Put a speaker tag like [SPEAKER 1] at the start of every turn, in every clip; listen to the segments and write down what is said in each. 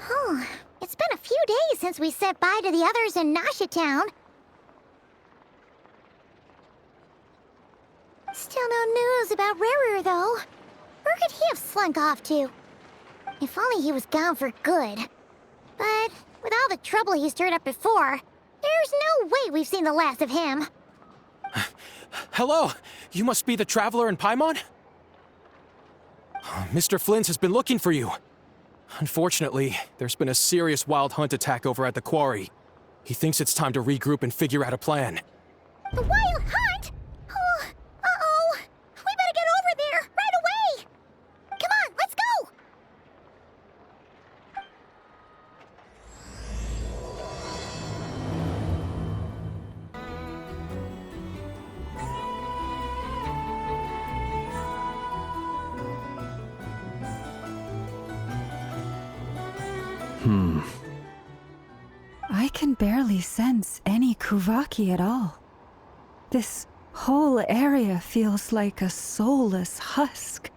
[SPEAKER 1] Oh, it's been a few days since we said bye to the others in Nasha Town. Still no news about Rarer, though. Where could he have slunk off to? If only he was gone for good. But with all the trouble he stirred up before, there's no way we've seen the last of him.
[SPEAKER 2] Hello! You must be the traveler in Paimon? Mr. Flint has been looking for you. Unfortunately, there's been a serious wild hunt attack over at the quarry. He thinks it's time to regroup and figure out a plan.
[SPEAKER 1] The wild hunt? Oh, uh-oh. We better get over there, right away! Come on, let's go!
[SPEAKER 3] I can barely sense any Kuvaki at all. This whole area feels like a soulless husk.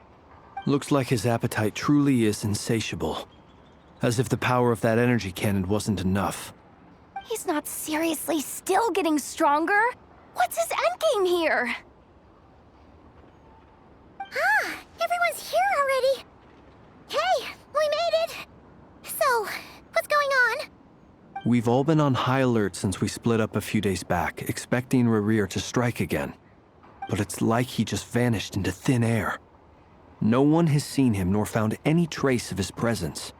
[SPEAKER 4] Looks like his appetite truly is insatiable. As if the power of that energy cannon wasn't enough.
[SPEAKER 5] He's not seriously still getting stronger? What's his endgame here?
[SPEAKER 1] Ah, everyone's here already. Hey, we made it. So, what's going on?
[SPEAKER 4] We've all been on high alert since we split up a few days back, expecting Rarir to strike again. But it's like he just vanished into thin air. No one has seen him nor found any trace of his presence.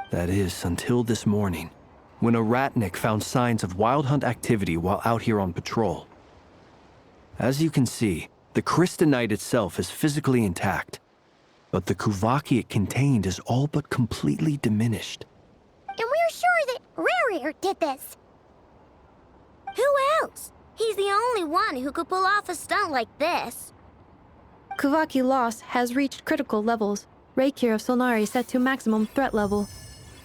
[SPEAKER 4] That is, until this morning, when a Ratnik found signs of wild hunt activity while out here on patrol. As you can see, the Crystonite itself is physically intact, but the Kuvaki it contained is all but completely diminished.
[SPEAKER 1] And we're sure that Rarir did this.
[SPEAKER 6] Who else? He's the only one who could pull off a stunt like this.
[SPEAKER 7] Kuvaki loss has reached critical levels. Reikir of Solnari set to maximum threat level.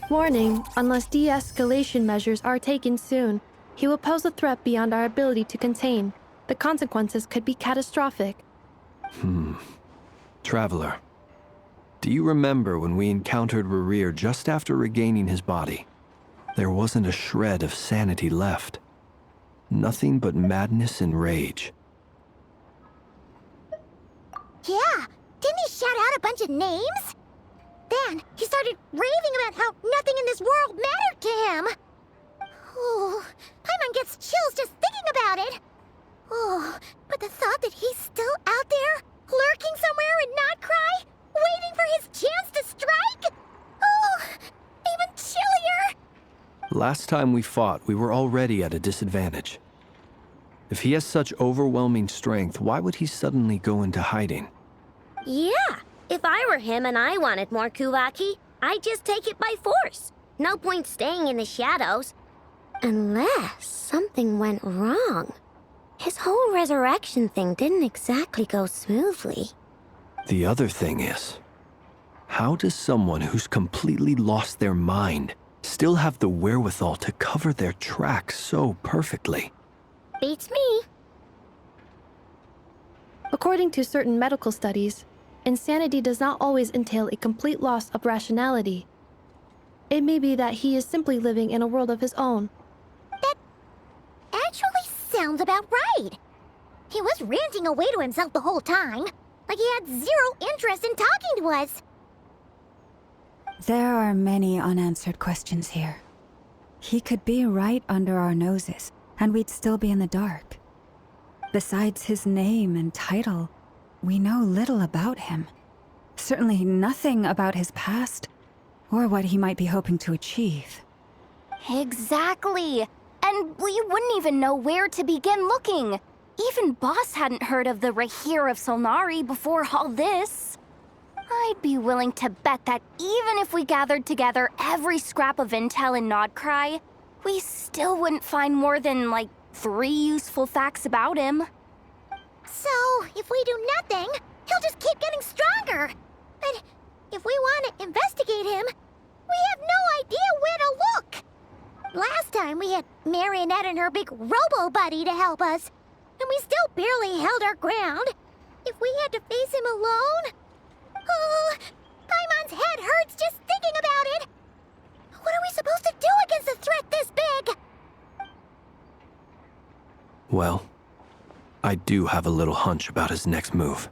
[SPEAKER 7] Warning, unless de-escalation measures are taken soon, he will pose a threat beyond our ability to contain. The consequences could be catastrophic.
[SPEAKER 4] Traveler, do you remember when we encountered Rarir just after regaining his body? There wasn't a shred of sanity left. Nothing but madness and rage.
[SPEAKER 1] Yeah, didn't he shout out a bunch of names? Then he started raving about how nothing in this world mattered to him. Oh, Paimon gets chills just thinking about it. Oh, but the thought that he's still out there, lurking somewhere in Notcry, waiting for his chance to strike? Oh, even chillier.
[SPEAKER 4] Last time we fought, we were already at a disadvantage. If he has such overwhelming strength, why would he suddenly go into hiding?
[SPEAKER 6] Yeah, if I were him and I wanted more Kuvaki, I'd just take it by force. No point staying in the shadows. Unless something went wrong. His whole resurrection thing didn't exactly go smoothly.
[SPEAKER 4] The other thing is, how does someone who's completely lost their mind still have the wherewithal to cover their tracks so perfectly?
[SPEAKER 6] Beats me.
[SPEAKER 7] According to certain medical studies, insanity does not always entail a complete loss of rationality. It may be that he is simply living in a world of his own.
[SPEAKER 1] That actually sounds about right. He was ranting away to himself the whole time, like he had zero interest in talking to us.
[SPEAKER 3] There are many unanswered questions here. He could be right under our noses, and we'd still be in the dark. Besides his name and title, we know little about him. Certainly nothing about his past, or what he might be hoping to achieve.
[SPEAKER 5] Exactly. And we wouldn't even know where to begin looking. Even Boss hadn't heard of the Rahere of Solnari before all this. I'd be willing to bet that even if we gathered together every scrap of intel in Nodcry, we still wouldn't find more than, like, 3 useful facts about him.
[SPEAKER 1] So, if we do nothing, he'll just keep getting stronger. But if we want to investigate him, we have no idea where to look. Last time we had Marionette and her big robo-buddy to help us, and we still barely held our ground. If we had to face him alone... Oh, Paimon's head hurts just thinking about it.
[SPEAKER 4] Well, I do have a little hunch about his next move.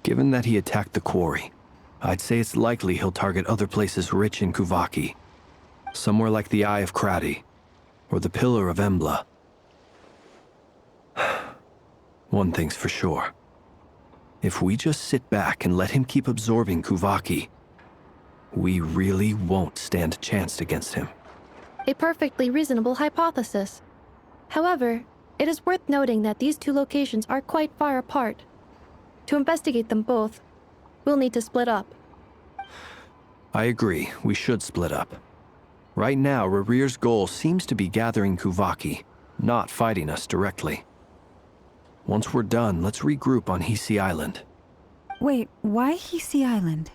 [SPEAKER 4] Given that he attacked the quarry, I'd say it's likely he'll target other places rich in Kuvaki. Somewhere like the Eye of Krati, or the Pillar of Embla. One thing's for sure. If we just sit back and let him keep absorbing Kuvaki, we really won't stand a chance against him.
[SPEAKER 7] A perfectly reasonable hypothesis. However, it is worth noting that these two locations are quite far apart. To investigate them both, we'll need to split up.
[SPEAKER 4] I agree, we should split up. Right now, Rarir's goal seems to be gathering Kuvaki, not fighting us directly. Once we're done, let's regroup on Hisi Island.
[SPEAKER 3] Wait, why Hisi Island?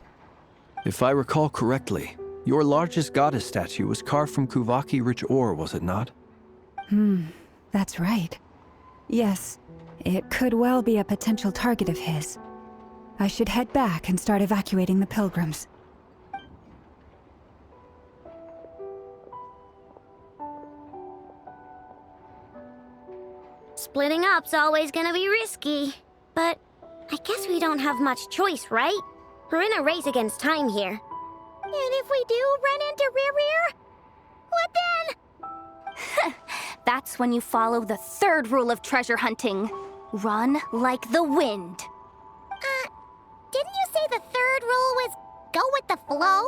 [SPEAKER 4] If I recall correctly, your largest goddess statue was carved from Kuvaki-rich ore, was it not?
[SPEAKER 3] That's right. Yes, it could well be a potential target of his. I should head back and start evacuating the pilgrims.
[SPEAKER 6] Splitting up's always gonna be risky. But I guess we don't have much choice, right? We're in a race against time here.
[SPEAKER 1] And if we do run into Rear, what then?
[SPEAKER 5] That's when you follow the third rule of treasure hunting. Run like the wind.
[SPEAKER 1] Didn't you say the third rule was go with the flow?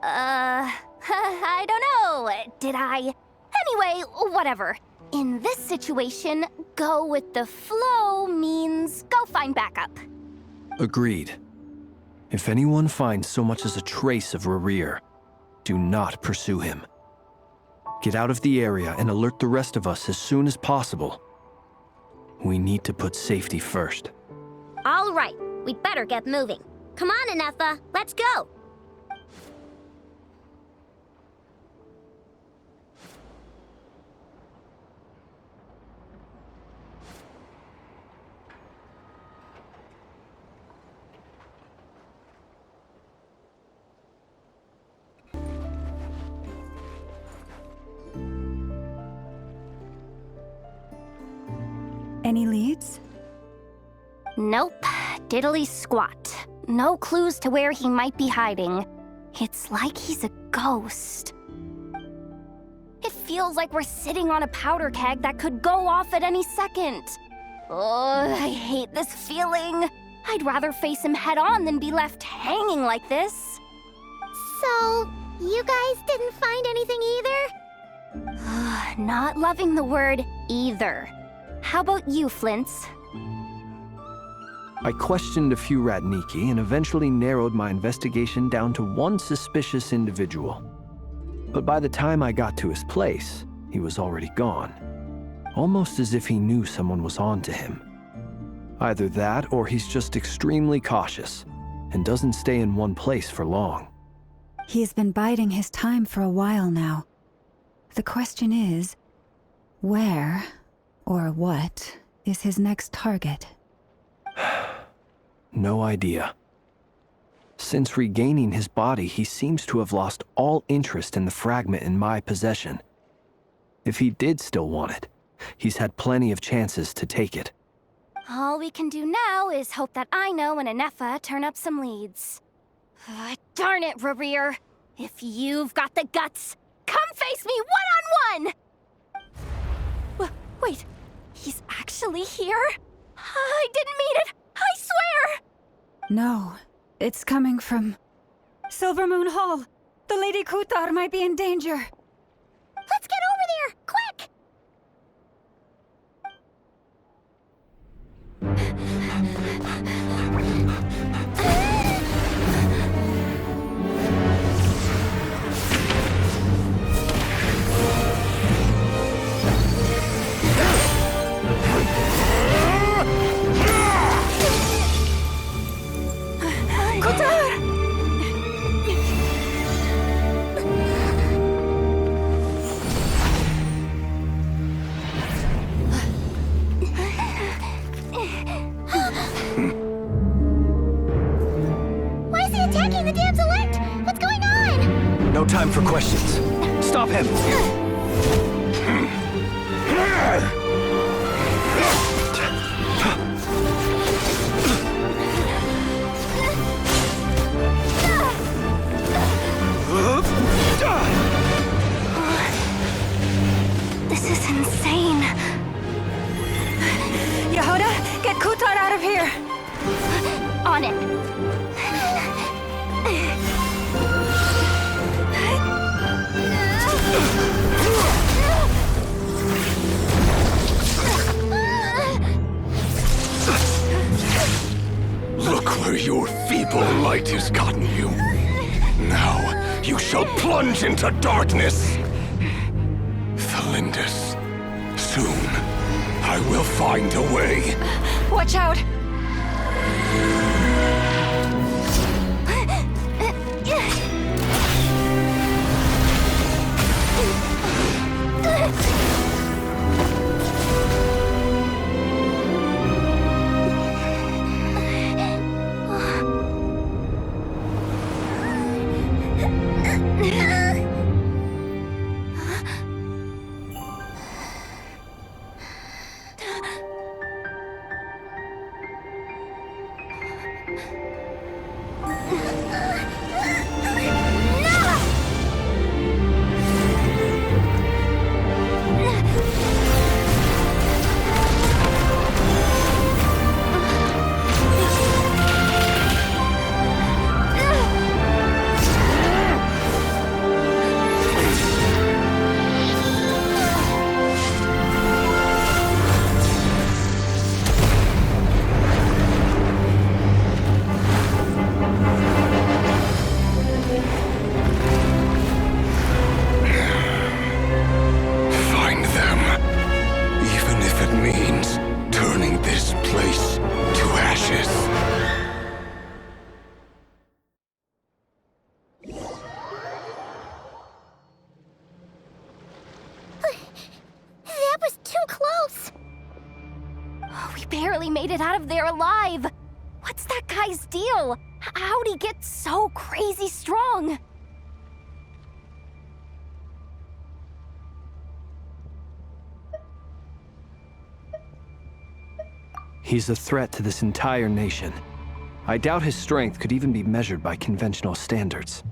[SPEAKER 5] I don't know. Did I? Anyway, whatever. In this situation, go with the flow means go find backup.
[SPEAKER 4] Agreed. If anyone finds so much as a trace of Rarir, do not pursue him. Get out of the area and alert the rest of us as soon as possible. We need to put safety first.
[SPEAKER 6] All right, we'd better get moving. Come on, Anefa, let's go.
[SPEAKER 3] Any leads?
[SPEAKER 5] Nope. Diddly squat. No clues to where he might be hiding. It's like he's a ghost. It feels like we're sitting on a powder keg that could go off at any second. Oh, I hate this feeling. I'd rather face him head on than be left hanging like this.
[SPEAKER 1] So, you guys didn't find anything either?
[SPEAKER 5] Not loving the word either. How about you, Flintz?
[SPEAKER 4] I questioned a few Ratniki and eventually narrowed my investigation down to one suspicious individual. But by the time I got to his place, he was already gone. Almost as if he knew someone was on to him. Either that or he's just extremely cautious and doesn't stay in one place for long.
[SPEAKER 3] He's been biding his time for a while now. The question is, where or what is his next target?
[SPEAKER 4] No idea. Since regaining his body, he seems to have lost all interest in the fragment in my possession. If he did still want it, he's had plenty of chances to take it.
[SPEAKER 5] All we can do now is hope that Aino and Anefa turn up some leads. Darn it, Rarir! If you've got the guts, come face me one-on-one! Wait, he's actually here? I didn't mean it! I swear!
[SPEAKER 3] No, it's coming from Silvermoon Hall. The Lady Kutar might be in danger.
[SPEAKER 1] Let's get over there, quick! Why is he attacking the damselette? What's going on?
[SPEAKER 4] No time for questions. Stop him!
[SPEAKER 8] Look where your feeble light has gotten you. Now, you shall plunge into darkness. Thalindus, soon, I will find a way.
[SPEAKER 3] Watch out!
[SPEAKER 8] Find them. Even if it means turning this place to ashes.
[SPEAKER 1] That was too close.
[SPEAKER 5] We barely made it out of there alive. What's that guy's deal? How'd he get so crazy strong?
[SPEAKER 4] He's a threat to this entire nation. I doubt his strength could even be measured by conventional standards.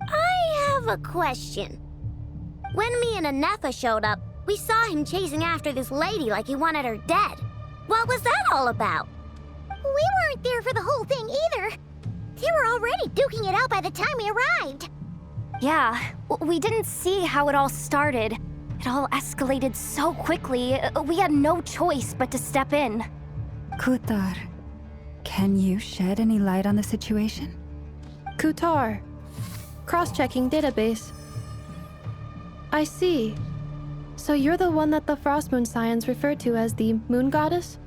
[SPEAKER 6] I have a question. When me and Anefa showed up, we saw him chasing after this lady like he wanted her dead. What was that all about?
[SPEAKER 1] We weren't there for the whole thing either. They were already duking it out by the time we arrived.
[SPEAKER 5] Yeah, we didn't see how it all started. It all escalated so quickly, we had no choice but to step in.
[SPEAKER 3] Kutar, can you shed any light on the situation?
[SPEAKER 7] Kutar. Cross-checking database. I see. So you're the one that the Frost Moon Scions refer to as the Moon Goddess?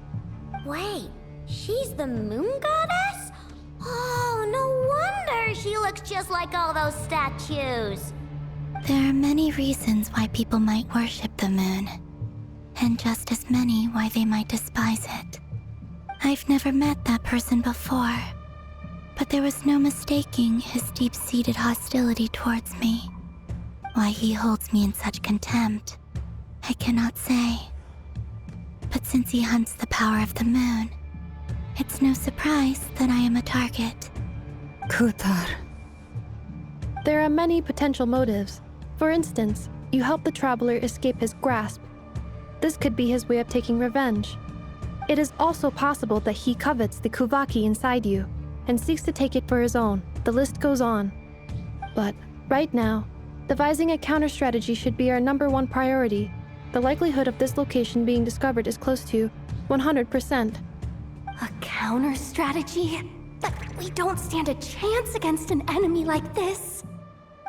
[SPEAKER 6] Wait, she's the moon goddess? Oh, no wonder she looks just like all those statues.
[SPEAKER 9] There are many reasons why people might worship the moon, and just as many why they might despise it. I've never met that person before, but there was no mistaking his deep-seated hostility towards me. Why he holds me in such contempt, I cannot say. But since he hunts the power of the moon, it's no surprise that I am a target.
[SPEAKER 3] Kutar.
[SPEAKER 7] There are many potential motives. For instance, you help the Traveler escape his grasp. This could be his way of taking revenge. It is also possible that he covets the Kuvaki inside you and seeks to take it for his own. The list goes on. But right now, devising a counter-strategy should be our #1 priority. The likelihood of this location being discovered is close to 100%.
[SPEAKER 5] A counter strategy? But we don't stand a chance against an enemy like this.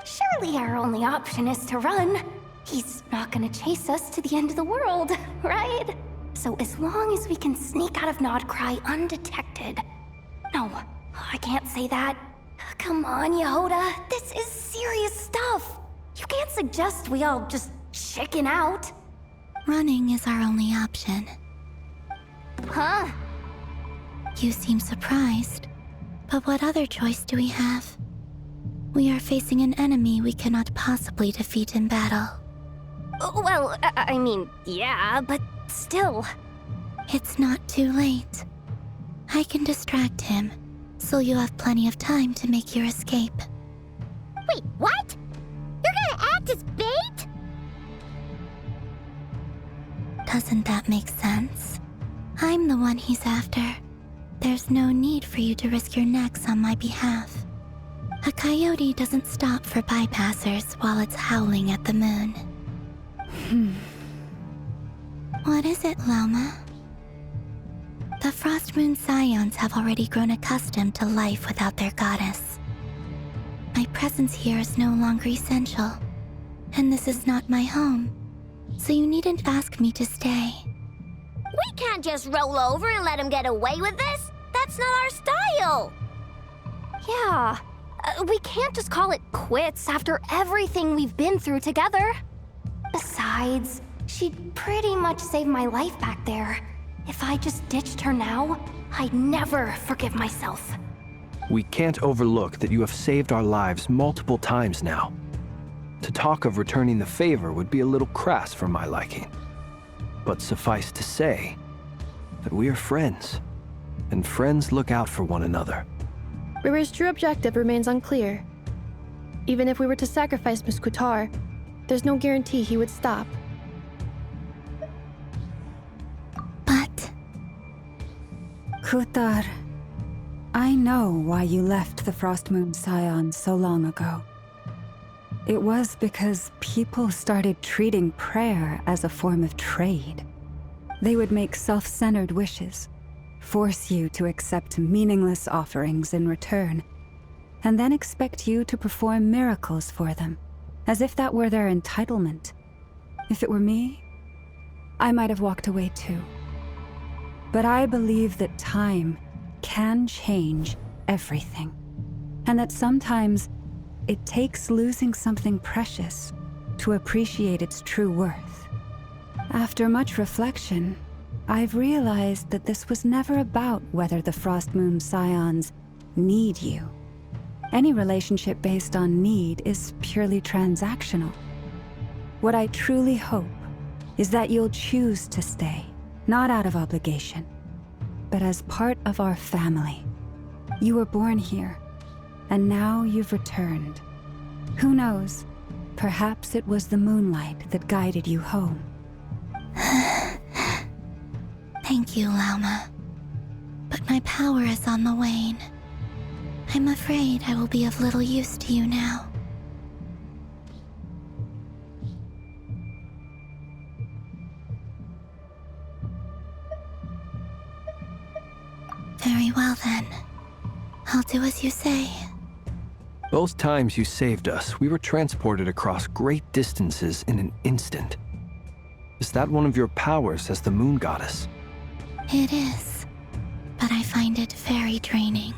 [SPEAKER 5] Surely our only option is to run. He's not gonna chase us to the end of the world, right? So as long as we can sneak out of Nodcry undetected. No, I can't say that. Come on, Yehoda, this is serious stuff. You can't suggest we all just chicken out.
[SPEAKER 9] Running is our only option.
[SPEAKER 5] Huh?
[SPEAKER 9] You seem surprised, but what other choice do we have? We are facing an enemy we cannot possibly defeat in battle.
[SPEAKER 5] Well, I mean, yeah, but still.
[SPEAKER 9] It's not too late. I can distract him, so you have plenty of time to make your escape.
[SPEAKER 1] Wait, what? You're gonna act as bait?
[SPEAKER 9] Doesn't that make sense? I'm the one he's after. There's no need for you to risk your necks on my behalf. A coyote doesn't stop for bypassers while it's howling at the moon. What is it, Loma? The Frost Moon Scions have already grown accustomed to life without their goddess. My presence here is no longer essential, and this is not my home, so you needn't ask me to stay.
[SPEAKER 6] We can't just roll over and let him get away with this. That's not our style.
[SPEAKER 5] Yeah, we can't just call it quits after everything we've been through together. Besides, she'd pretty much saved my life back there. If I just ditched her now, I'd never forgive myself.
[SPEAKER 4] We can't overlook that you have saved our lives multiple times now. To talk of returning the favor would be a little crass for my liking. But suffice to say that we are friends, and friends look out for one another.
[SPEAKER 7] Riri's true objective remains unclear. Even if we were to sacrifice Muskutar, there's no guarantee he would stop.
[SPEAKER 9] But
[SPEAKER 3] Kuthar, I know why you left the Frost Moon Scions so long ago. It was because people started treating prayer as a form of trade. They would make self-centered wishes, force you to accept meaningless offerings in return, and then expect you to perform miracles for them, as if that were their entitlement. If it were me, I might have walked away too. But I believe that time can change everything, and that sometimes it takes losing something precious to appreciate its true worth. After much reflection, I've realized that this was never about whether the Frost Moon Scions need you. Any relationship based on need is purely transactional. What I truly hope is that you'll choose to stay, not out of obligation, but as part of our family. You were born here, and now you've returned. Who knows? Perhaps it was the moonlight that guided you home.
[SPEAKER 9] thank you, Lauma. But my power is on the wane. I'm afraid I will be of little use to you now. Very well then. I'll do as you say.
[SPEAKER 4] Both times you saved us, we were transported across great distances in an instant. Is that one of your powers as the Moon Goddess?
[SPEAKER 9] It is, but I find it very draining.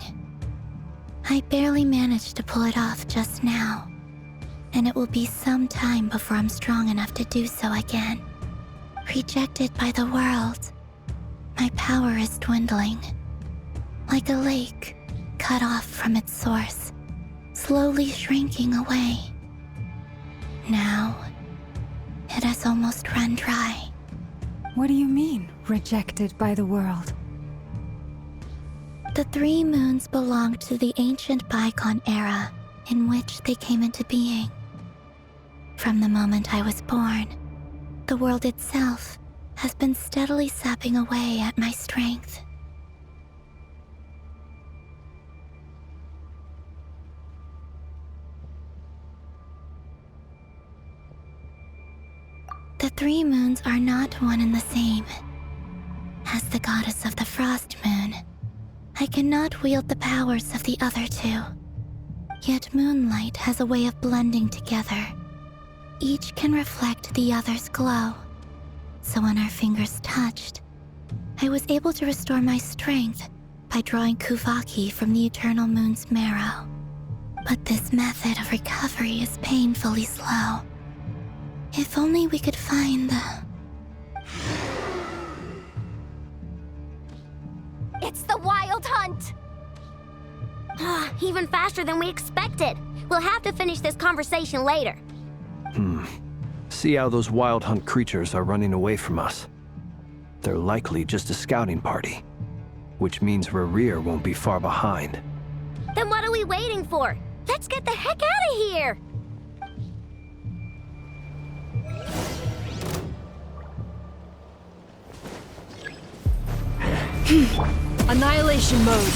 [SPEAKER 9] I barely managed to pull it off just now, and it will be some time before I'm strong enough to do so again. Rejected by the world, my power is dwindling. Like a lake cut off from its source, slowly shrinking away. Now, it has almost run dry.
[SPEAKER 3] What do you mean, rejected by the world?
[SPEAKER 9] The 3 moons belonged to the ancient bygone era in which they came into being. From the moment I was born, the world itself has been steadily sapping away at my strength. The 3 moons are not one and the same. As the goddess of the Frost Moon, I cannot wield the powers of the other 2. Yet moonlight has a way of blending together. Each can reflect the other's glow. So when our fingers touched, I was able to restore my strength by drawing Kuvaki from the eternal moon's marrow. But this method of recovery is painfully slow. If only we could find the...
[SPEAKER 6] It's the Wild Hunt! Even faster than we expected. We'll have to finish this conversation later.
[SPEAKER 4] See how those Wild Hunt creatures are running away from us. They're likely just a scouting party, which means Rerir won't be far behind.
[SPEAKER 6] Then what are we waiting for? Let's get the heck out of here!
[SPEAKER 7] Annihilation mode.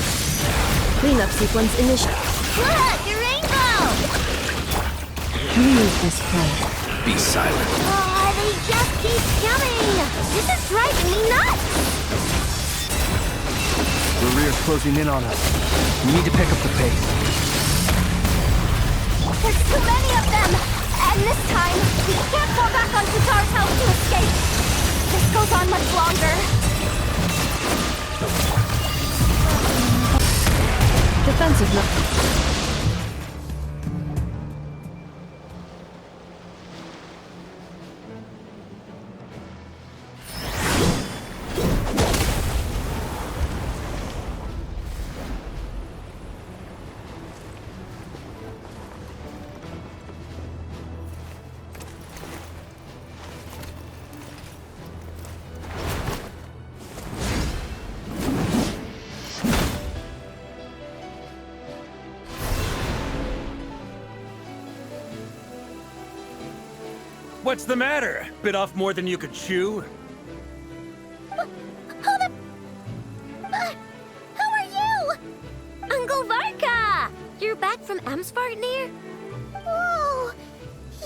[SPEAKER 7] Cleanup sequence initiated.
[SPEAKER 6] Look, a rainbow!
[SPEAKER 3] Leave this place.
[SPEAKER 8] Be silent.
[SPEAKER 6] Oh, they just keep coming! This is driving me nuts!
[SPEAKER 4] Rerear's closing in on us. We need to pick up the pace.
[SPEAKER 5] There's too many of them! And this time, we can't fall back on Kutar's house to escape. This goes on much longer.
[SPEAKER 7] Defensive mode.
[SPEAKER 10] What's the matter? Bit off more than you could chew?
[SPEAKER 1] Who are you?
[SPEAKER 6] Uncle Varka! You're back from Amsvartnir?
[SPEAKER 1] Whoa!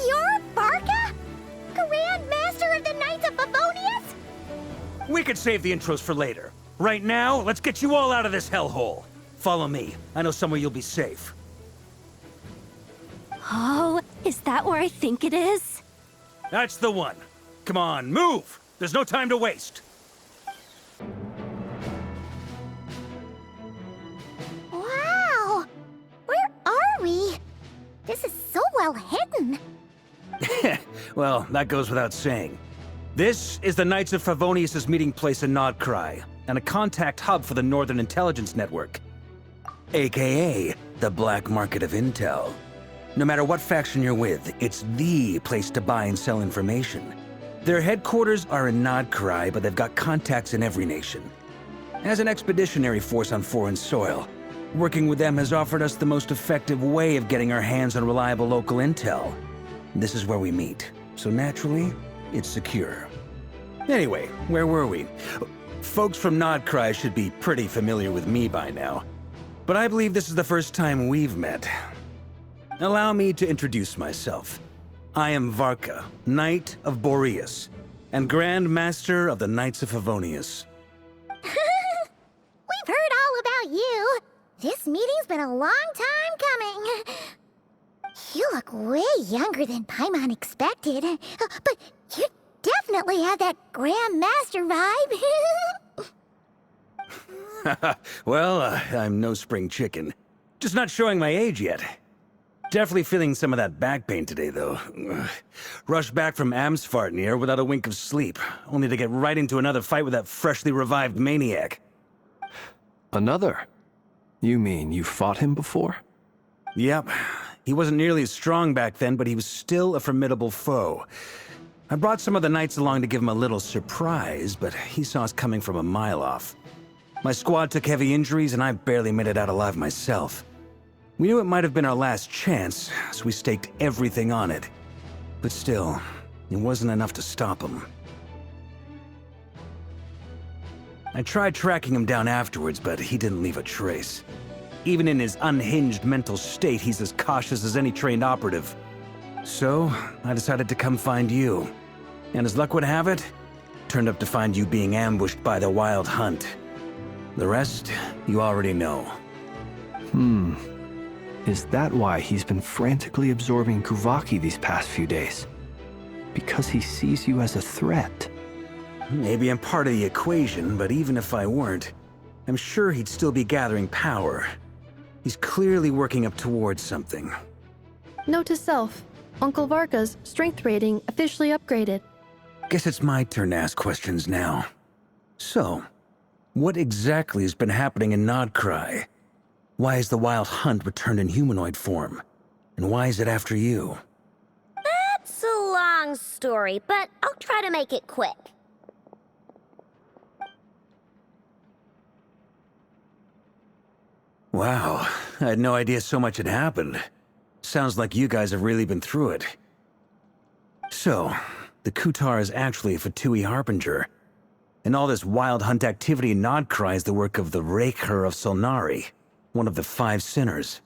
[SPEAKER 1] You're Varka? Grand Master of the Knights of Favonius?
[SPEAKER 10] We could save the intros for later. Right now, let's get you all out of this hellhole. Follow me. I know somewhere you'll be safe.
[SPEAKER 5] Oh, is that where I think it is?
[SPEAKER 10] That's the one. Come on, move! There's no time to waste.
[SPEAKER 1] Wow! Where are we? This is so well hidden.
[SPEAKER 10] Well, that goes without saying. This is the Knights of Favonius' meeting place in Nodcry, and a contact hub for the Northern Intelligence Network. AKA, the black market of intel. No matter what faction you're with, it's the place to buy and sell information. Their headquarters are in Nodcry, but they've got contacts in every nation. As an expeditionary force on foreign soil, working with them has offered us the most effective way of getting our hands on reliable local intel. This is where we meet, so naturally, it's secure. Anyway, where were we? Folks from Nodcry should be pretty familiar with me by now, but I believe this is the first time we've met. Allow me to introduce myself. I am Varka, Knight of Boreas, and Grand Master of the Knights of Favonius.
[SPEAKER 1] We've heard all about you. This meeting's been a long time coming. You look way younger than Paimon expected, but you definitely have that Grand Master vibe.
[SPEAKER 10] Well, I'm no spring chicken. Just not showing my age yet. Definitely feeling some of that back pain today, though. Rushed back from Amsvartnir without a wink of sleep, only to get right into another fight with that freshly revived maniac.
[SPEAKER 4] Another? You mean you fought him before?
[SPEAKER 10] Yep. He wasn't nearly as strong back then, but he was still a formidable foe. I brought some of the knights along to give him a little surprise, but he saw us coming from a mile off. My squad took heavy injuries, and I barely made it out alive myself. We knew it might have been our last chance, so we staked everything on it. But still, it wasn't enough to stop him. I tried tracking him down afterwards, but he didn't leave a trace. Even in his unhinged mental state, he's as cautious as any trained operative. So, I decided to come find you. And as luck would have it, turned up to find you being ambushed by the Wild Hunt. The rest, you already know.
[SPEAKER 4] Is that why he's been frantically absorbing Kuvaki these past few days? Because he sees you as a threat?
[SPEAKER 10] Maybe I'm part of the equation, but even if I weren't, I'm sure he'd still be gathering power. He's clearly working up towards something.
[SPEAKER 7] Note to self, Uncle Varka's strength rating officially upgraded.
[SPEAKER 10] Guess it's my turn to ask questions now. So, what exactly has been happening in Nodcry? Why is the Wild Hunt returned in humanoid form? And why is it after you?
[SPEAKER 6] That's a long story, but I'll try to make it quick.
[SPEAKER 10] Wow, I had no idea so much had happened. Sounds like you guys have really been through it. So, the Kutar is actually a Fatui Harbinger. And all this Wild Hunt activity in Nodcry is the work of the Raker of Solnari, one of the 5 sinners.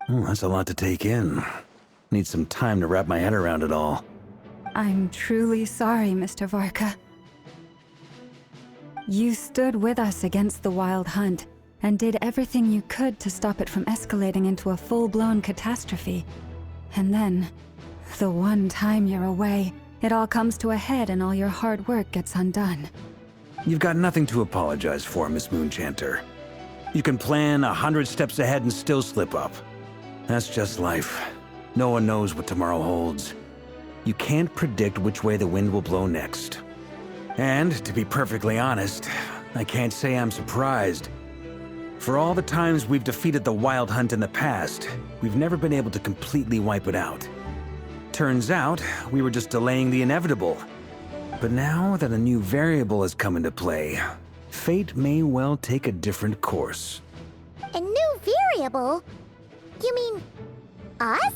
[SPEAKER 10] That's a lot to take in. Need some time to wrap my head around it all.
[SPEAKER 3] I'm truly sorry, Mr. Varka. You stood with us against the Wild Hunt, and did everything you could to stop it from escalating into a full-blown catastrophe. And then, the one time you're away, it all comes to a head and all your hard work gets undone.
[SPEAKER 10] You've got nothing to apologize for, Miss Moonchanter. You can plan 100 steps ahead and still slip up. That's just life. No one knows what tomorrow holds. You can't predict which way the wind will blow next. And, to be perfectly honest, I can't say I'm surprised. For all the times we've defeated the Wild Hunt in the past, we've never been able to completely wipe it out. Turns out, we were just delaying the inevitable. But now that a new variable has come into play, fate may well take a different course.
[SPEAKER 1] A new variable? You mean us?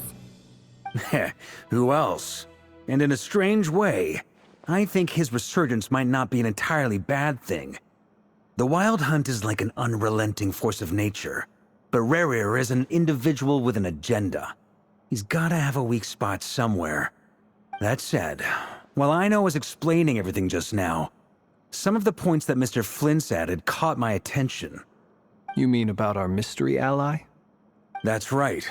[SPEAKER 10] Who else? And in a strange way, I think his resurgence might not be an entirely bad thing. The Wild Hunt is like an unrelenting force of nature, but Rerir is an individual with an agenda. He's gotta have a weak spot somewhere. That said, while Ino was explaining everything just now, some of the points that Mr. Flint's added caught my attention.
[SPEAKER 4] You mean about our mystery ally?
[SPEAKER 10] That's right.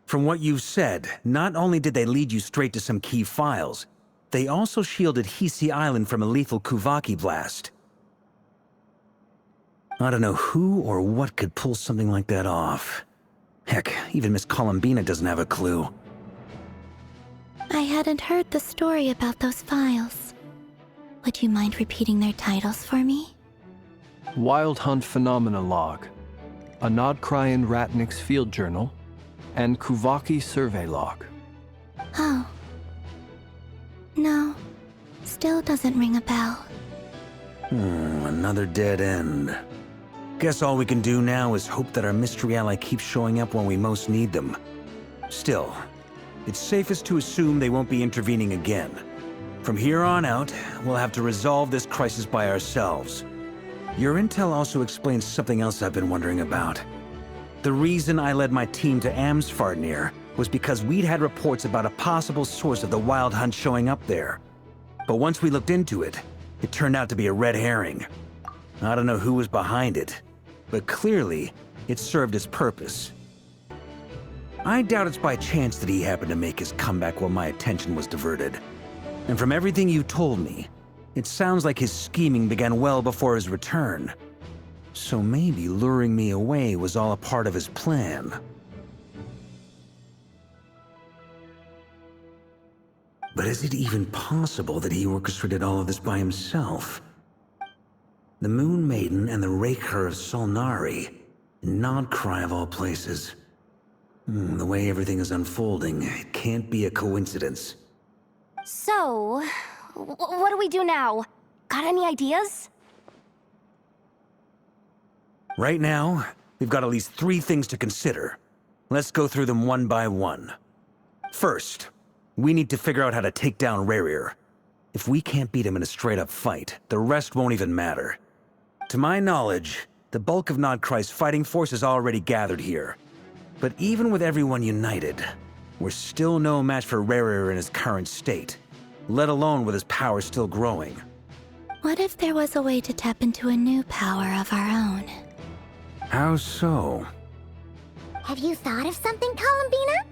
[SPEAKER 10] From what you've said, not only did they lead you straight to some key files, they also shielded Hisi Island from a lethal Kuvaki blast. I don't know who or what could pull something like that off. Heck, even Miss Columbina doesn't have a clue.
[SPEAKER 9] I hadn't heard the story about those files. Would you mind repeating their titles for me?
[SPEAKER 4] Wild Hunt Phenomena Log, a Nodcrian Ratnik's Field Journal, and Kuvaki Survey Log.
[SPEAKER 9] Oh. No. Still doesn't ring a bell.
[SPEAKER 10] Another dead end. Guess all we can do now is hope that our mystery ally keeps showing up when we most need them. Still, it's safest to assume they won't be intervening again. From here on out, we'll have to resolve this crisis by ourselves. Your intel also explains something else I've been wondering about. The reason I led my team to Amsfarnir was because we'd had reports about a possible source of the Wild Hunt showing up there. But once we looked into it, it turned out to be a red herring. I don't know who was behind it, but clearly, it served its purpose. I doubt it's by chance that he happened to make his comeback while my attention was diverted. And from everything you told me, it sounds like his scheming began well before his return. So maybe luring me away was all a part of his plan. But is it even possible that he orchestrated all of this by himself? The Moon Maiden and the Raker of Solnari, Nodcry of all places. The way everything is unfolding, it can't be a coincidence.
[SPEAKER 5] So, what do we do now? Got any ideas?
[SPEAKER 10] Right now, we've got at least 3 things to consider. Let's go through them one by one. First, we need to figure out how to take down Rerir. If we can't beat him in a straight-up fight, the rest won't even matter. To my knowledge, the bulk of Nodcry's fighting force is already gathered here. But even with everyone united, we're still no match for Rerir in his current state, let alone with his power still growing.
[SPEAKER 9] What if there was a way to tap into a new power of our own?
[SPEAKER 10] How so?
[SPEAKER 1] Have you thought of something, Columbina?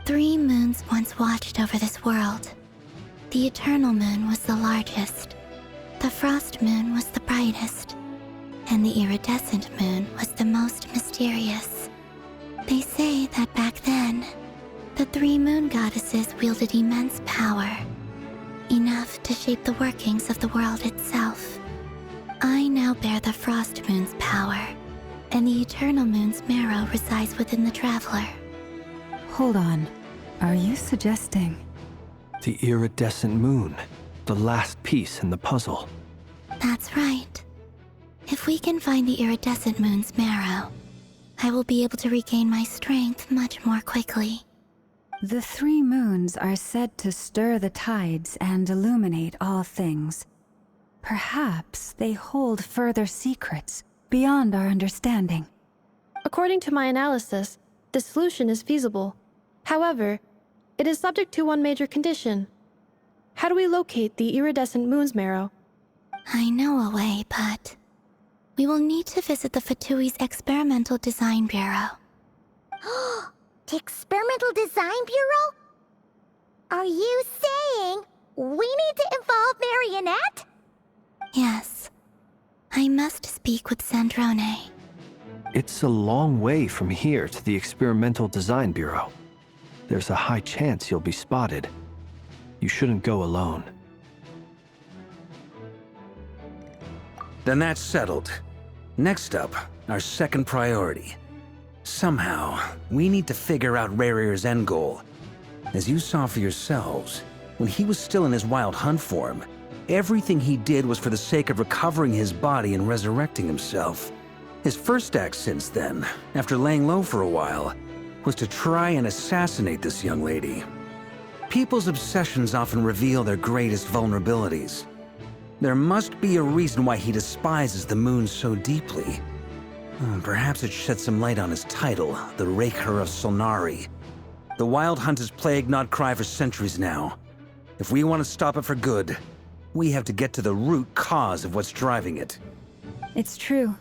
[SPEAKER 9] 3 moons once watched over this world. The Eternal Moon was the largest. The Frost Moon was the brightest. And the Iridescent Moon was the most mysterious. They say that back then, the 3 moon goddesses wielded immense power. Enough to shape the workings of the world itself. I now bear the Frost Moon's power, and the Eternal Moon's marrow resides within the Traveler.
[SPEAKER 3] Hold on. Are you suggesting...
[SPEAKER 4] The Iridescent Moon, the last piece in the puzzle.
[SPEAKER 9] That's right. If we can find the Iridescent Moon's marrow, I will be able to regain my strength much more quickly.
[SPEAKER 3] The 3 moons are said to stir the tides and illuminate all things. Perhaps they hold further secrets beyond our understanding.
[SPEAKER 7] According to my analysis, the solution is feasible. However, it is subject to one major condition. How do we locate the Iridescent Moon's marrow?
[SPEAKER 9] I know a way, but we will need to visit the Fatui's Experimental Design Bureau.
[SPEAKER 1] The Experimental Design Bureau? Are you saying we need to involve Marionette?
[SPEAKER 9] Yes. I must speak with Sandrone.
[SPEAKER 4] It's a long way from here to the Experimental Design Bureau. There's a high chance you'll be spotted. You shouldn't go alone.
[SPEAKER 10] Then that's settled. Next up, our second priority. Somehow, we need to figure out Rarir's end goal. As you saw for yourselves, when he was still in his wild hunt form, everything he did was for the sake of recovering his body and resurrecting himself. His first act since then, after laying low for a while, was to try and assassinate this young lady. People's obsessions often reveal their greatest vulnerabilities. There must be a reason why he despises the moon so deeply. Perhaps it sheds some light on his title, the Raker of Solnari. The Wild Hunt has plagued Notcry for centuries now. If we want to stop it for good, we have to get to the root cause of what's driving it.
[SPEAKER 3] It's true.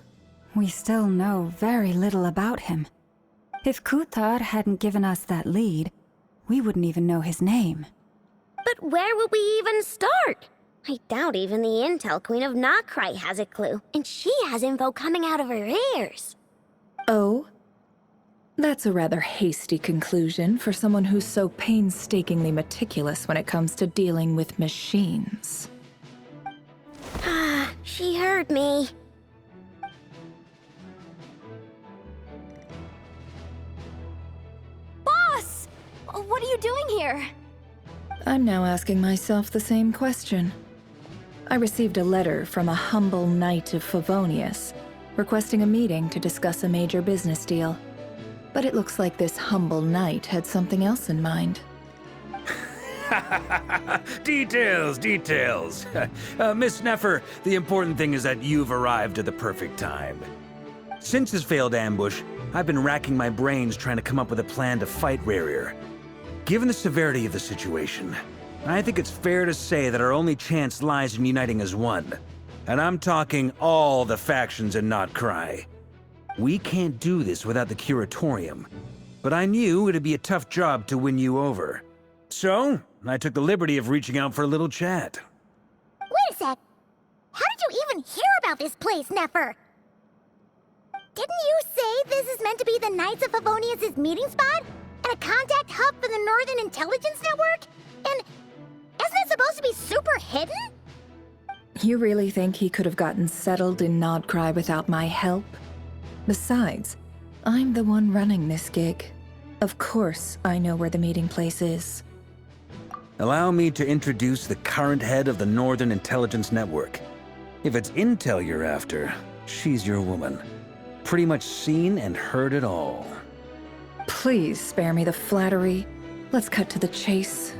[SPEAKER 3] We still know very little about him. If Kuthar hadn't given us that lead, we wouldn't even know his name.
[SPEAKER 6] But where would we even start? I doubt even the Intel Queen of Notcry has a clue, and she has info coming out of her ears.
[SPEAKER 11] Oh? That's a rather hasty conclusion for someone who's so painstakingly meticulous when it comes to dealing with machines.
[SPEAKER 6] Ah, she heard me.
[SPEAKER 5] Boss! What are you doing here?
[SPEAKER 11] I'm now asking myself the same question. I received a letter from a humble knight of Favonius, requesting a meeting to discuss a major business deal. But it looks like this humble knight had something else in mind.
[SPEAKER 10] Details, details. Miss Nefer, the important thing is that you've arrived at the perfect time. Since his failed ambush, I've been racking my brains trying to come up with a plan to fight Rarir. Given the severity of the situation, I think it's fair to say that our only chance lies in uniting as one. And I'm talking all the factions in Notcry. We can't do this without the Curatorium, but I knew it'd be a tough job to win you over. So, I took the liberty of reaching out for a little chat.
[SPEAKER 1] Wait a sec. How did you even hear about this place, Nefer? Didn't you say this is meant to be the Knights of Favonius' meeting spot? And a contact hub for the Northern Intelligence Network? And isn't it supposed to be super hidden?
[SPEAKER 11] You really think he could have gotten settled in Notcry without my help? Besides, I'm the one running this gig. Of course I know where the meeting place is.
[SPEAKER 10] Allow me to introduce the current head of the Northern Intelligence Network. If it's intel you're after, she's your woman. Pretty much seen and heard it all.
[SPEAKER 11] Please spare me the flattery. Let's cut to the chase.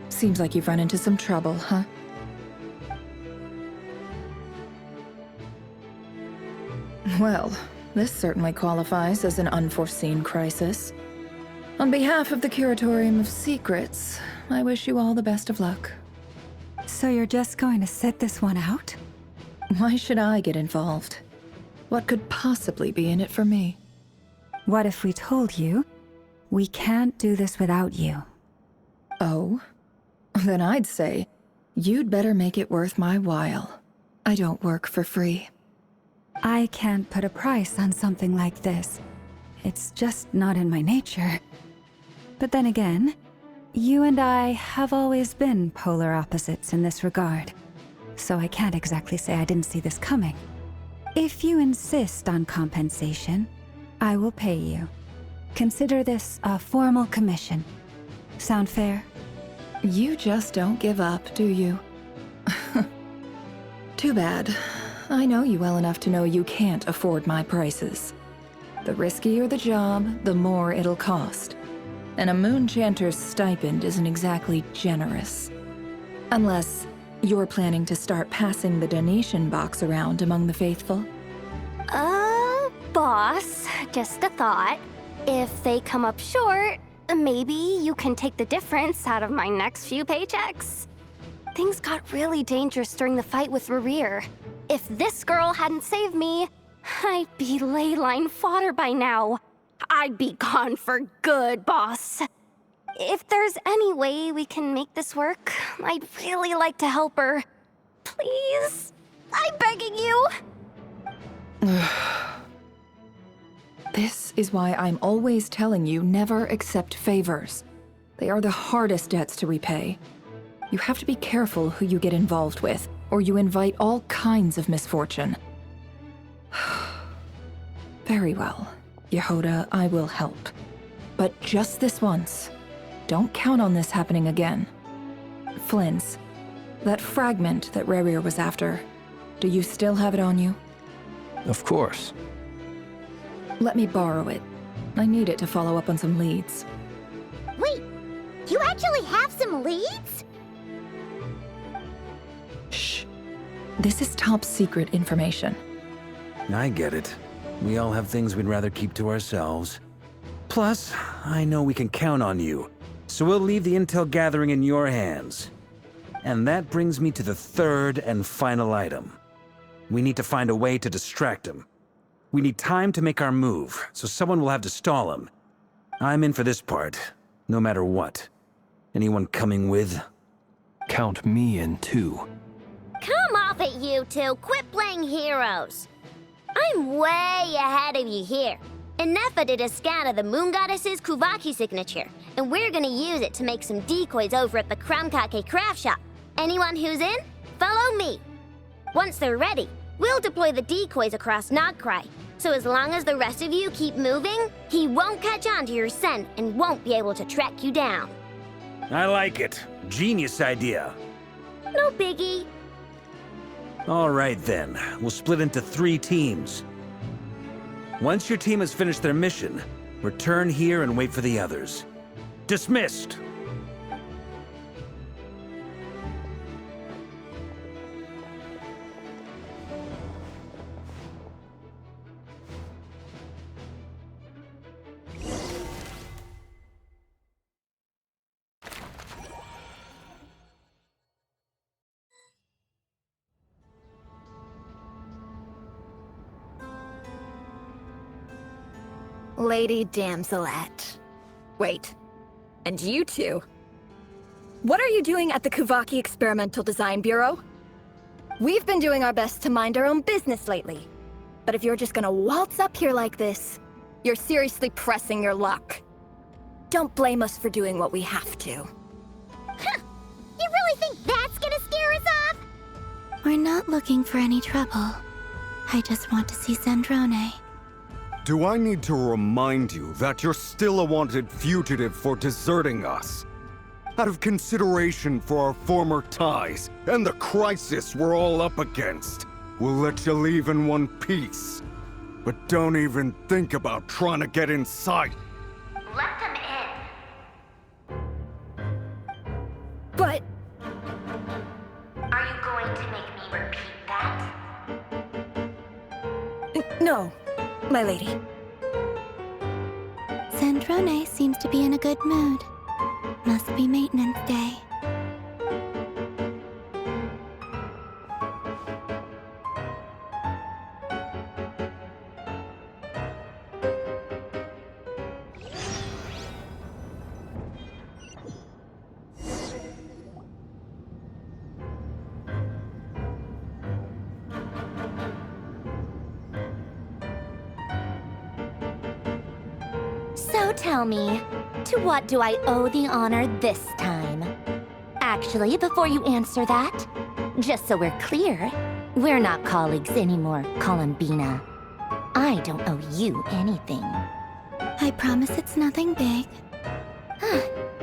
[SPEAKER 11] Seems like you've run into some trouble, huh? Well, this certainly qualifies as an unforeseen crisis. On behalf of the Curatorium of Secrets, I wish you all the best of luck.
[SPEAKER 3] So you're just going to sit this one out?
[SPEAKER 11] Why should I get involved? What could possibly be in it for me?
[SPEAKER 3] What if we told you we can't do this without you?
[SPEAKER 11] Oh? Then I'd say, you'd better make it worth my while. I don't work for free.
[SPEAKER 3] I can't put a price on something like this. It's just not in my nature. But then again, you and I have always been polar opposites in this regard. So I can't exactly say I didn't see this coming. If you insist on compensation, I will pay you. Consider this a formal commission. Sound fair?
[SPEAKER 11] You just don't give up, do you? Too bad. I know you well enough to know you can't afford my prices. The riskier the job, the more it'll cost. And a Moonchanter's stipend isn't exactly generous. Unless you're planning to start passing the donation box around among the faithful.
[SPEAKER 5] Boss, just a thought. If they come up short, maybe you can take the difference out of my next few paychecks. Things got really dangerous during the fight with Rarir. If this girl hadn't saved me, I'd be ley line fodder by now. I'd be gone for good, boss. If there's any way we can make this work, I'd really like to help her. Please? I'm begging you.
[SPEAKER 11] This is why I'm always telling you never accept favors. They are the hardest debts to repay. You have to be careful who you get involved with, or you invite all kinds of misfortune. Very well. Yehoda, I will help. But just this once. Don't count on this happening again. Flins, that fragment that Rerir was after, do you still have it on you?
[SPEAKER 4] Of course.
[SPEAKER 11] Let me borrow it. I need it to follow up on some leads.
[SPEAKER 1] Wait, you actually have some leads?
[SPEAKER 11] Shh. This is top secret information.
[SPEAKER 10] I get it. We all have things we'd rather keep to ourselves. Plus, I know we can count on you, so we'll leave the intel gathering in your hands. And that brings me to the third and final item. We need to find a way to distract him. We need time to make our move, so someone will have to stall him. I'm in for this part, no matter what. Anyone coming with?
[SPEAKER 4] Count me in too.
[SPEAKER 6] Come off it, you two. Quit playing heroes. I'm way ahead of you here. Nefa did a scan of the Moon Goddess's Kuvaki signature, and we're gonna use it to make some decoys over at the Kramkake craft shop. Anyone who's in, follow me. Once they're ready, we'll deploy the decoys across Nodcry. So as long as the rest of you keep moving, he won't catch on to your scent and won't be able to track you down.
[SPEAKER 10] I like it. Genius idea.
[SPEAKER 6] No biggie.
[SPEAKER 10] All right then, we'll split into 3 teams. Once your team has finished their mission, return here and wait for the others. Dismissed!
[SPEAKER 12] Lady Damselette. Wait, and you two? What are you doing at the Kuvaki Experimental Design Bureau? We've been doing our best to mind our own business lately. But if you're just gonna waltz up here like this, you're seriously pressing your luck. Don't blame us for doing what we have to.
[SPEAKER 1] Huh! You really think that's gonna scare us off?
[SPEAKER 9] We're not looking for any trouble. I just want to see Zandrone.
[SPEAKER 8] Do I need to remind you that you're still a wanted fugitive for deserting us? Out of consideration for our former ties and the crisis we're all up against, we'll let you leave in one piece. But don't even think about trying to get inside.
[SPEAKER 6] Let them in.
[SPEAKER 12] But...
[SPEAKER 6] Are you going to make me repeat that?
[SPEAKER 12] No, my lady.
[SPEAKER 9] Zandrone seems to be in a good mood. Must be maintenance day.
[SPEAKER 5] So tell me, to what do I owe the honor this time? Actually, before you answer that, just so we're clear, we're not colleagues anymore, Columbina. I don't owe you anything.
[SPEAKER 9] I promise it's nothing big.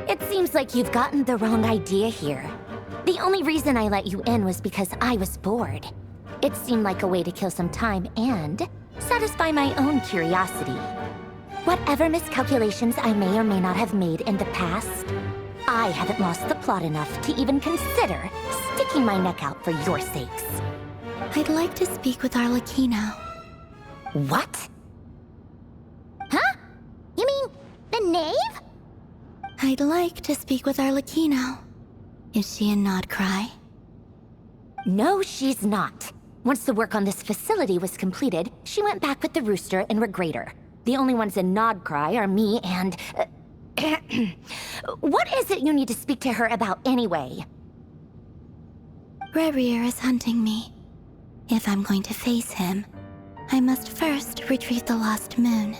[SPEAKER 5] It seems like you've gotten the wrong idea here. The only reason I let you in was because I was bored. It seemed like a way to kill some time and satisfy my own curiosity. Whatever miscalculations I may or may not have made in the past, I haven't lost the plot enough to even consider sticking my neck out for your sakes.
[SPEAKER 9] I'd like to speak with Arlecchino.
[SPEAKER 5] What?
[SPEAKER 1] Huh? You mean the knave?
[SPEAKER 9] I'd like to speak with Arlecchino. Is she in Nodcry?
[SPEAKER 5] No, she's not.
[SPEAKER 13] Once the work on this facility was completed, she went back with the Rooster and Regrator. The only ones in Nodcry are me and... What is it you need to speak to her about anyway?
[SPEAKER 9] Rerir is hunting me. If I'm going to face him, I must first retrieve the lost moon.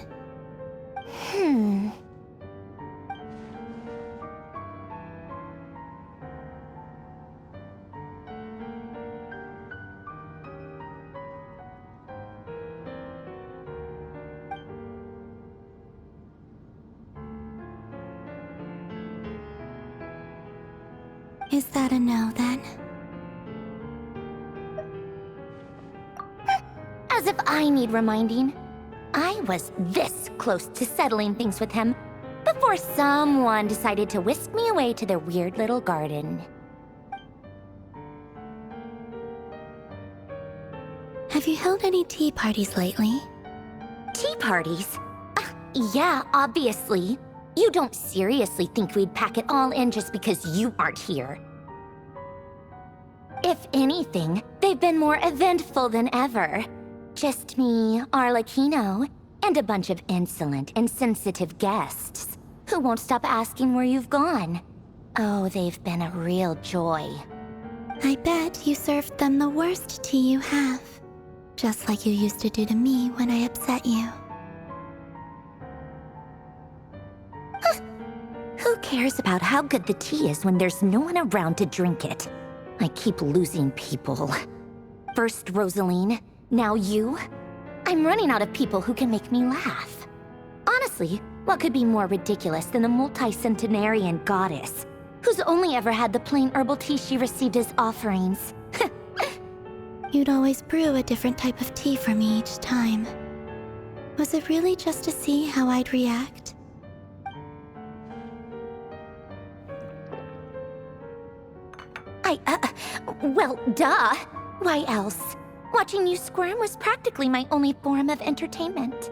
[SPEAKER 9] Is that a no, then?
[SPEAKER 13] As if I need reminding. I was this close to settling things with him before someone decided to whisk me away to their weird little garden.
[SPEAKER 9] Have you held any tea parties lately?
[SPEAKER 13] Tea parties? Yeah, obviously. You don't seriously think we'd pack it all in just because you aren't here. If anything, they've been more eventful than ever. Just me, Arlecchino, and a bunch of insolent, insensitive guests who won't stop asking where you've gone. Oh, they've been a real joy.
[SPEAKER 9] I bet you served them the worst tea you have. Just like you used to do to me when I upset you.
[SPEAKER 13] Who cares about how good the tea is when there's no one around to drink it? I keep losing people. First Rosaline, now you. I'm running out of people who can make me laugh. Honestly, what could be more ridiculous than the multi-centenarian goddess, who's only ever had the plain herbal tea she received as offerings?
[SPEAKER 9] You'd always brew a different type of tea for me each time. Was it really just to see how I'd react?
[SPEAKER 13] Well, duh. Why else? Watching you squirm was practically my only form of entertainment.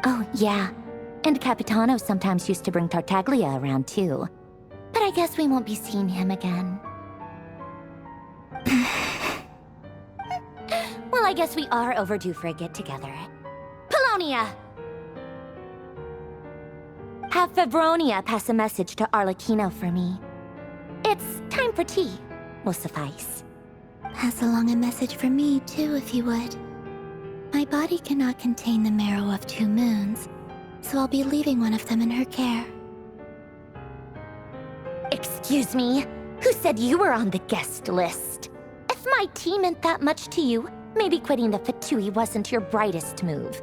[SPEAKER 13] Oh, yeah. And Capitano sometimes used to bring Tartaglia around, too. But I guess we won't be seeing him again. Well, I guess we are overdue for a get-together. Paulownia! Have Fevronia pass a message to Arlecchino for me. It's time for tea. Will suffice.
[SPEAKER 9] Pass along a message for me, too, if you would. My body cannot contain the marrow of 2 moons, so I'll be leaving one of them in her care.
[SPEAKER 13] Excuse me? Who said you were on the guest list? If my tea meant that much to you, maybe quitting the Fatui wasn't your brightest move.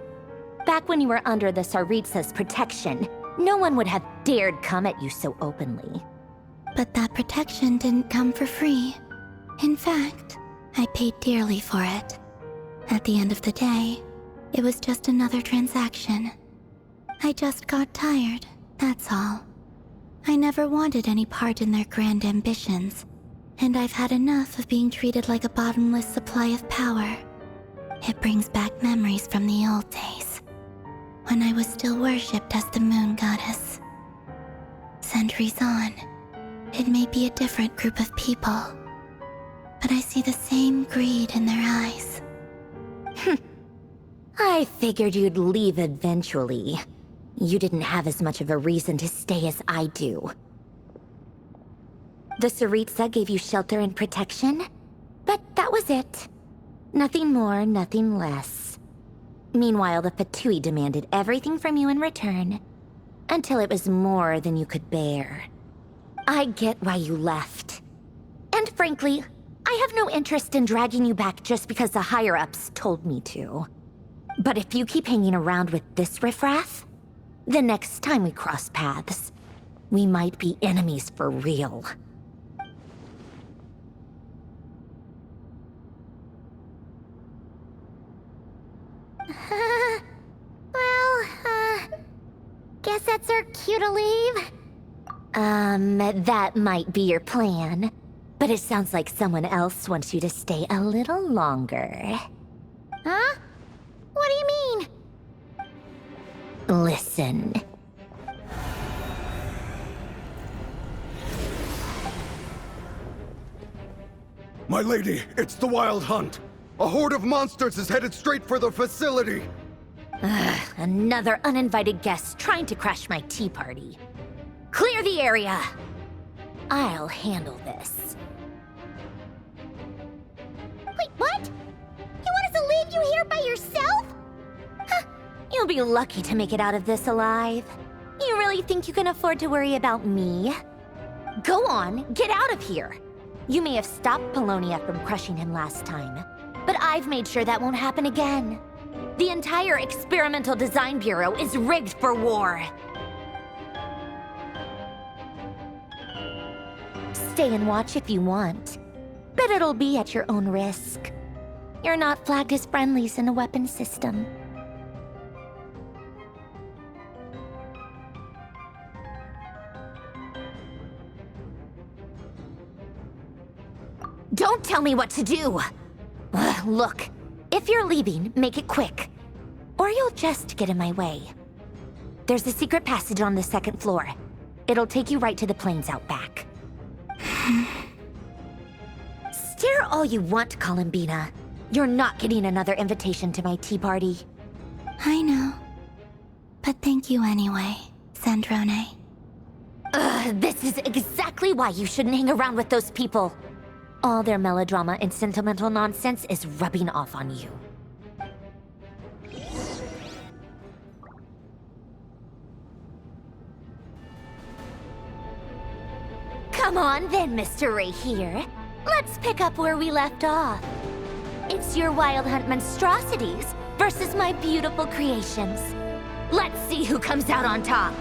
[SPEAKER 13] Back when you were under the Tsaritsa's protection, no one would have dared come at you so openly.
[SPEAKER 9] But that protection didn't come for free. In fact, I paid dearly for it. At the end of the day, it was just another transaction. I just got tired, that's all. I never wanted any part in their grand ambitions, and I've had enough of being treated like a bottomless supply of power. It brings back memories from the old days, when I was still worshipped as the moon goddess. Centuries on, it may be a different group of people, but I see the same greed in their eyes.
[SPEAKER 13] I figured you'd leave eventually. You didn't have as much of a reason to stay as I do. The Tsaritsa gave you shelter and protection, but that was it. Nothing more, nothing less. Meanwhile, the Fatui demanded everything from you in return, until it was more than you could bear. I get why you left. And frankly, I have no interest in dragging you back just because the higher-ups told me to. But if you keep hanging around with this riffraff, the next time we cross paths, we might be enemies for real.
[SPEAKER 1] Guess that's our cue to leave?
[SPEAKER 13] That might be your plan. But it sounds like someone else wants you to stay a little longer.
[SPEAKER 1] Huh? What do you mean?
[SPEAKER 13] Listen.
[SPEAKER 8] My lady, it's the Wild Hunt. A horde of monsters is headed straight for the facility.
[SPEAKER 13] Ugh, another uninvited guest trying to crash my tea party. Clear the area! I'll handle this.
[SPEAKER 1] Wait, what? You want us to leave you here by yourself?
[SPEAKER 13] Huh, you'll be lucky to make it out of this alive. You really think you can afford to worry about me? Go on, get out of here. You may have stopped Polonia from crushing him last time, but I've made sure that won't happen again. The entire Experimental Design Bureau is rigged for war. Stay and watch if you want, but it'll be at your own risk. You're not flagged as friendlies in the weapons system. Don't tell me what to do! Ugh, look, if you're leaving, make it quick. Or you'll just get in my way. There's a secret passage on the second floor. It'll take you right to the plains out back. Stare all you want, Columbina. You're not getting another invitation to my tea party.
[SPEAKER 9] I know. But thank you anyway, Sandrone.
[SPEAKER 13] Ugh, this is exactly why you shouldn't hang around with those people. All their melodrama and sentimental nonsense is rubbing off on you. Come on then, Mr. Ray here. Let's pick up where we left off. It's your Wild Hunt monstrosities versus my beautiful creations. Let's see who comes out on top.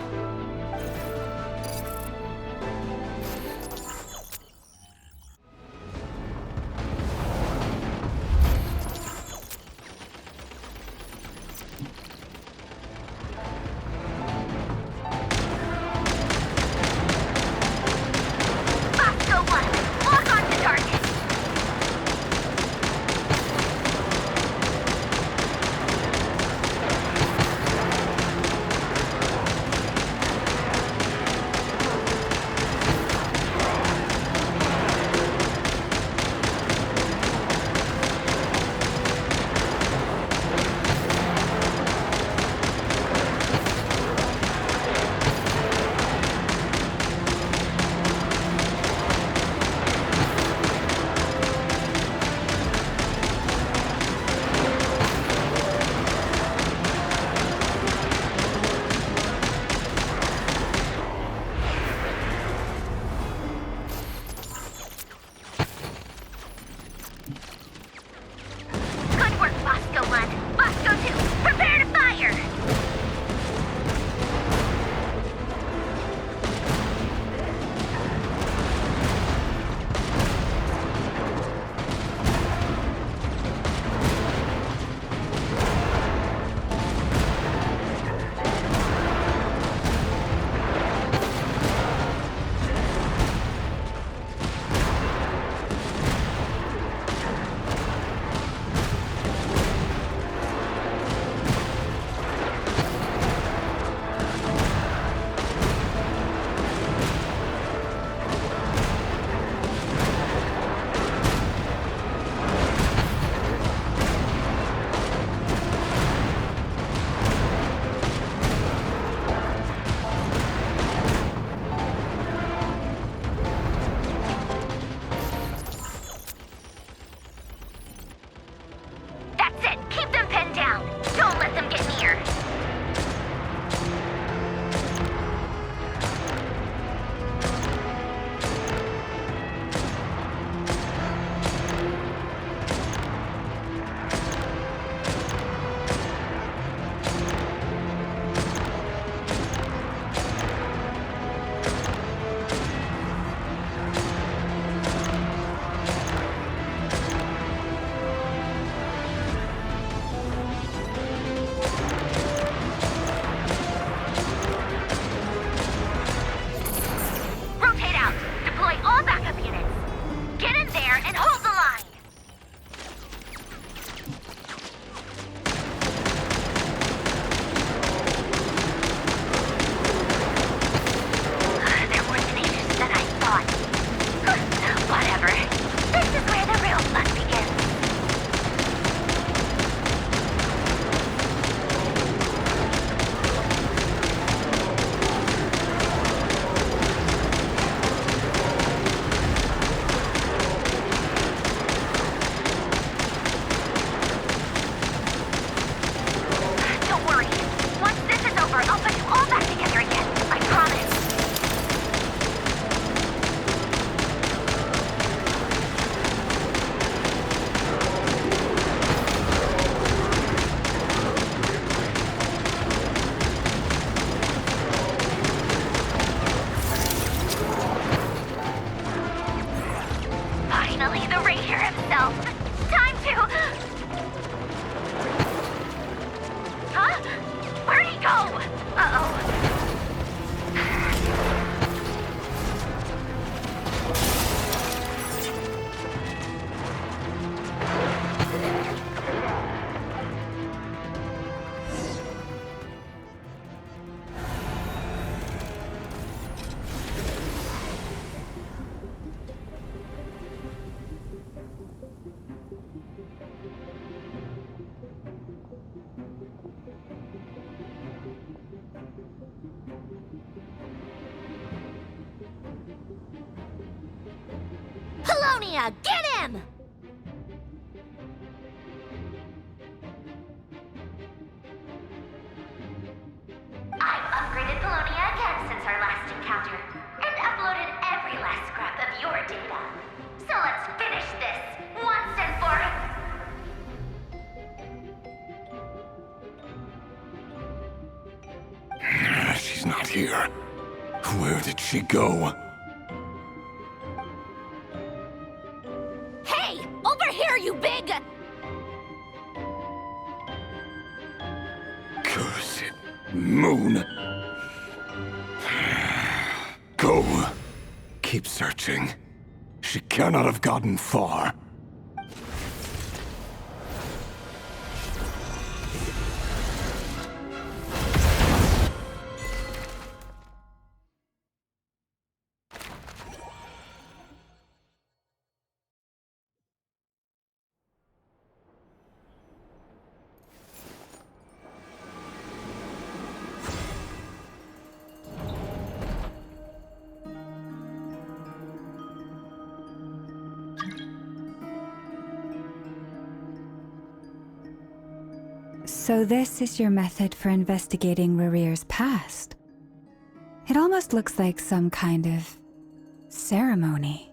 [SPEAKER 6] Paulownia, get him!
[SPEAKER 14] I've upgraded Paulownia again since our last encounter, and uploaded every last scrap of your data. So let's finish this, once and for...
[SPEAKER 8] She's not here. Where did she go?
[SPEAKER 6] Hey! Over here, you big...
[SPEAKER 8] Curse it, Moon. Go. Keep searching. She cannot have gotten far.
[SPEAKER 3] So this is your method for investigating Rarir's past? It almost looks like some kind of ceremony.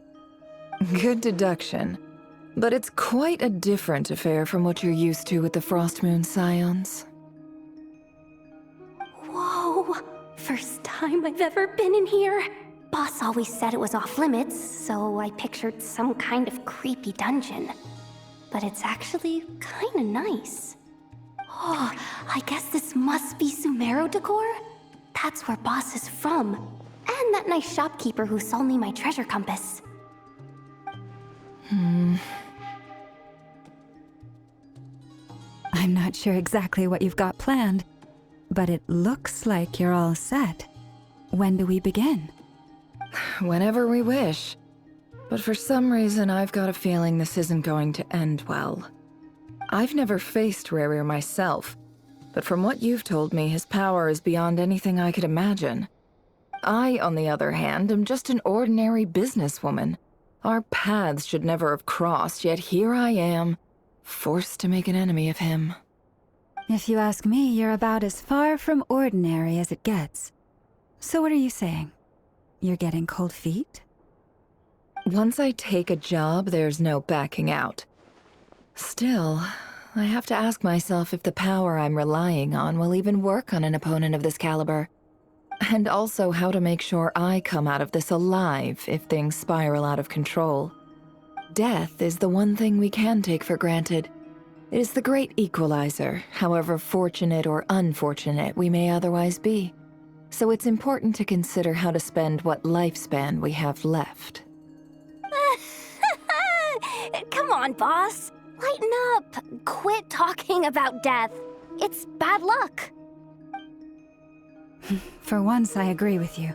[SPEAKER 11] Good deduction. But it's quite a different affair from what you're used to with the Frostmoon Scions.
[SPEAKER 5] Whoa! First time I've ever been in here. Boss always said it was off limits, so I pictured some kind of creepy dungeon. But it's actually kinda nice. Oh, I guess this must be Sumeru decor? That's where Boss is from. And that nice shopkeeper who sold me my treasure compass.
[SPEAKER 3] I'm not sure exactly what you've got planned, but it looks like you're all set. When do we begin?
[SPEAKER 11] Whenever we wish. But for some reason, I've got a feeling this isn't going to end well. I've never faced Rarir myself, but from what you've told me, his power is beyond anything I could imagine. I, on the other hand, am just an ordinary businesswoman. Our paths should never have crossed, yet here I am, forced to make an enemy of him.
[SPEAKER 3] If you ask me, you're about as far from ordinary as it gets. So what are you saying? You're getting cold feet?
[SPEAKER 11] Once I take a job, there's no backing out. Still, I have to ask myself if the power I'm relying on will even work on an opponent of this caliber. And also how to make sure I come out of this alive if things spiral out of control. Death is the one thing we can take for granted. It is the great equalizer, however fortunate or unfortunate we may otherwise be. So it's important to consider how to spend what lifespan we have left.
[SPEAKER 5] Come on, boss. Lighten up. Quit talking about death. It's bad luck.
[SPEAKER 3] For once, I agree with you.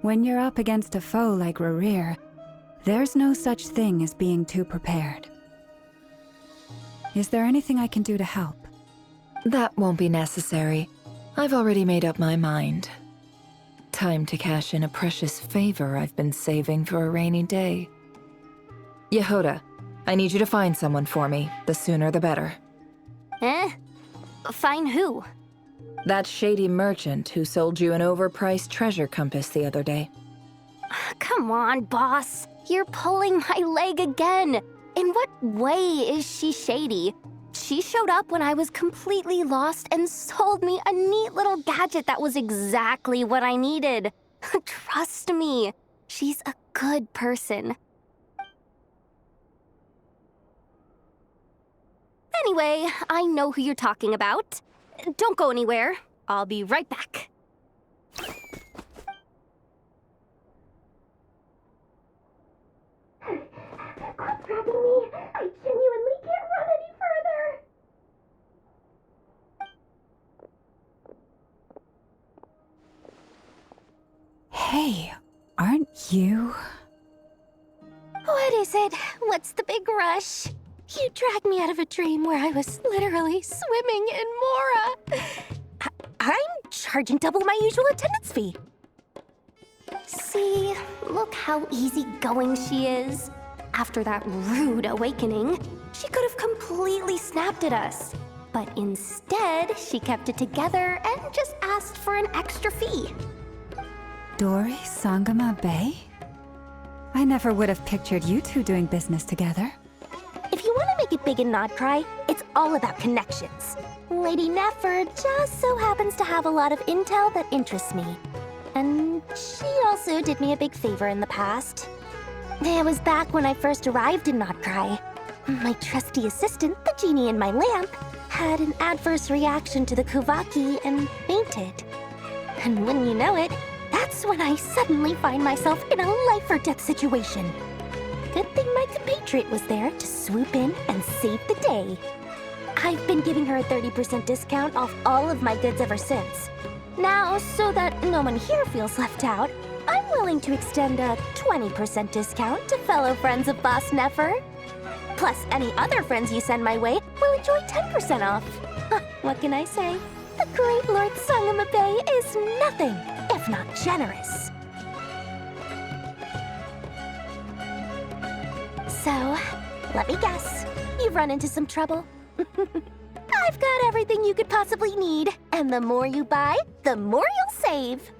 [SPEAKER 3] When you're up against a foe like Rarir, there's no such thing as being too prepared. Is there anything I can do to help?
[SPEAKER 11] That won't be necessary. I've already made up my mind. Time to cash in a precious favor I've been saving for a rainy day. Yehoda, I need you to find someone for me. The sooner the better.
[SPEAKER 5] Find who?
[SPEAKER 11] That shady merchant who sold you an overpriced treasure compass the other day.
[SPEAKER 5] Come on, boss. You're pulling my leg again. In what way is she shady? She showed up when I was completely lost and sold me a neat little gadget that was exactly what I needed. Trust me, she's a good person. Anyway, I know who you're talking about. Don't go anywhere. I'll be right back.
[SPEAKER 14] Quit grabbing me. I genuinely can't run any further.
[SPEAKER 3] Hey, aren't you?
[SPEAKER 5] What is it? What's the big rush? You dragged me out of a dream where I was literally swimming in Mora. I'm charging double my usual attendance fee. See, look how easygoing she is. After that rude awakening, she could have completely snapped at us. But instead, she kept it together and just asked for an extra fee.
[SPEAKER 3] Dori Sangama Bay? I never would have pictured you two doing business together.
[SPEAKER 5] If you want to make it big in Nodcry, it's all about connections. Lady Nefer just so happens to have a lot of intel that interests me. And she also did me a big favor in the past. It was back when I first arrived in Nodcry. My trusty assistant, the genie in my lamp, had an adverse reaction to the Kuvaki and fainted. And when you know it, that's when I suddenly find myself in a life-or-death situation. Good thing my compatriot was there to swoop in and save the day. I've been giving her a 30% discount off all of my goods ever since. Now, so that no one here feels left out, I'm willing to extend a 20% discount to fellow friends of Boss Nefer. Plus, any other friends you send my way will enjoy 10% off. What can I say? The great Lord Sangama Bay is nothing if not generous. So, let me guess. You've run into some trouble? I've got everything you could possibly need. And the more you buy, the more you'll save.